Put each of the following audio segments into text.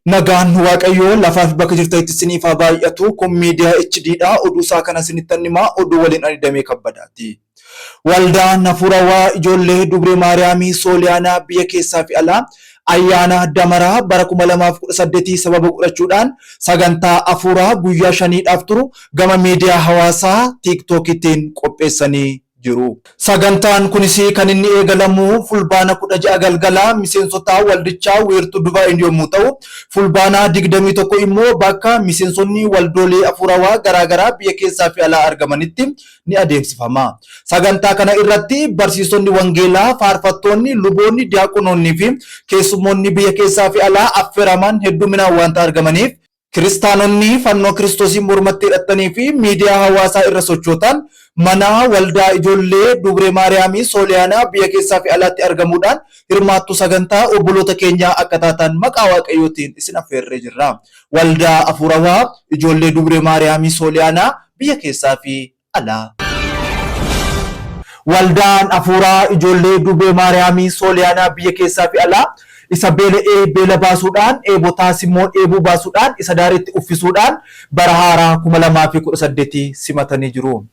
Nagaan Waaqayyoo lafaaf bakka jirtanitti isiniif haa baay'atu. Kun miidiyaa HDdha. Oduu isaa kana isinitti himaa. Oduu waliin ani Damee Kabbadaati. Waldaan Hafuurawaa Ijoollee Dubree Maariyaamii Sooliyaanaa biyya keessaa fi alaa ayyaana damaraa bara 2018 sababa godhachuudhaan sagantaa hafuuraa guyyaa 5dhaaf turu gama miidiyaa hawaasaa TikTokittiin qopheessanii jiru. Sagantaan kunis kan inni eegalamu fulbaana 16 galgala miseensota waldichaa weertuu Dubaa'in yommuu ta'u, fulbaana 21 immoo bakka miseensonni waldoolee hafuurawaa garaagaraa biyya keessaa fi alaa argamanitti ni adeemsifama. Sagantaa kana irratti barsiisonni wangeelaa, faarfattoonni, luboonni, diyaaqonoonni fi keessummoonni biyya keessaa fi alaa affeeraman hedduminaan waanta argamaniif kiristaanonni fannoo kiristoosiin mormatti hidhatanii fi miidiyaa hawaasaa irra sochootan mana waldaa ijoollee Dubree Maariyaamii Sooliyaanaa biyya keessaa fi alaatti argamuudhaan hirmaattuu sagantaa obboloota keenyaa akka taatan maqaa Waaqayyootiin isin affeerree jirra. Waldaa Hafuurawaa Ijoollee Dubree Maariyaamii Sooliyaanaa biyya keessaa fi alaa. Waldaan Hafuuraa Ijoollee Dubree Maariyaamii Sooliyaanaa biyya keessaa fi alaa isa beela'ee beela baasuudhaan eebotaas immoo eebuu baasuudhaan isa daariitti uffisuudhaan bara haaraa 2018 simatanii jiru.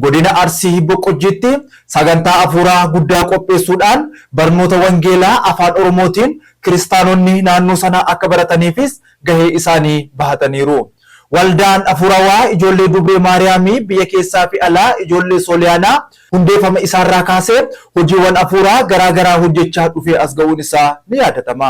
Godina Arsii Boqqojjiitti sagantaa hafuuraa guddaa qopheessuudhaan barnoota wangeelaa afaan Oromootiin kiristaanonni naannoo sanaa akka barataniifis gahee isaanii bahataniiru. Waldaan Hafuurawaa Ijoollee Dubree Maariyaamii biyya keessaa fi alaa Ijoollee Sooliyaanaa hundeeffama isaarraa kaasee hojiiwwan hafuuraa garaagaraa hojjechaa dhufee as ga'uun isaa ni yaadatama.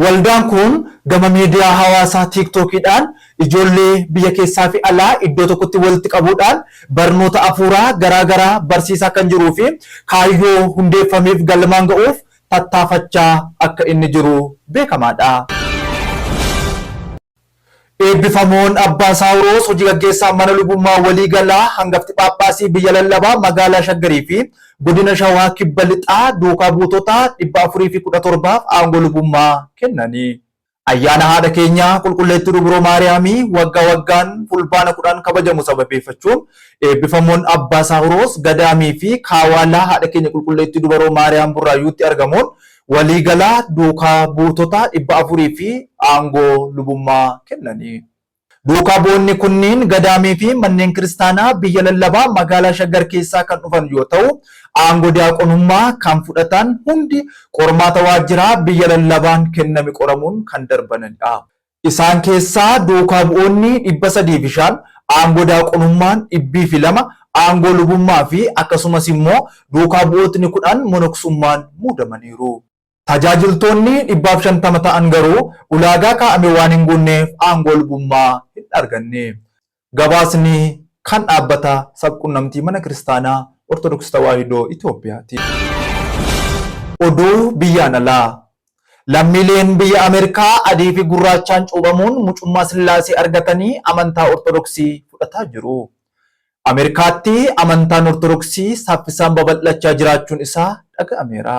Waldaan kun gama miidiyaa hawaasaa TikTokidhaan ijoollee biyya keessaa fi alaa iddoo tokkotti walitti qabuudhaan barnoota hafuuraa garaagaraa barsiisaa kan jiruu fi kaayyoo hundeeffameef galmaan ga'uuf tattaafachaa akka inni jiru beekamaadha. Eebbifamoon Abbaa Saawuroos hojii gaggeessaa mana lubummaa waliigalaa hangafti Phaaphaasii biyya lallabaa magaalaa Shaggarii fi godina Shawaa Kibba Lixaa duukaa buutota 417 aangoo lubummaa kennanii. Ayyaana haadha keenyaa qulqulleettii Dubroo Maariyaamii waggaa waggaan fulbaana 10 kabajamu sababeeffachuun eebbifamoon Abbaa Saawuroos gadaamii fi kaawwaalaa haadha keenya qulqulleettii Dubroo Maariyaam Burraayyuutti argamuun waliigalaa duukaa buutota 400 fi aangoo lubummaa kennanii. Duukaa bu'oonni kunniin gadaamii fi manneen kiristaanaa biyya lallabaa magaalaa Shaggar keessaa kan dhufan yoo ta'u, aangoo diyaaqonummaa kan fudhatan hundi qormaata waajjiraa biyya lallabaan kenname qoramuun kan darbanidha. Isaan keessaa duukaa bu'oonni 305 aangoo diyaaqonummaan 202 aangoo lubummaa fi akkasumas immoo duukaa bu'ootni 10 monoksummaan muudamaniiru. Tajaajiltoonni 150 ta'an garuu ulaagaa kaa'ame waan hin guunneef aangoo lubummaa hin arganne. Gabaasni kan dhaabbata sabquunnamtii mana kiristaanaa Ortodoksii Tawaahidoo Itoophiyaati. Oduu biyyaan alaa. Lammiileen biyya Ameerikaa adii fi gurraachaan cuubamuun mucummaa Sillaasee argatanii amantaa Ortodoksii fudhataa jiru. Ameerikaatti amantaan Ortodoksii saffisaan babal'achaa jiraachuun isaa dhaga'ameera.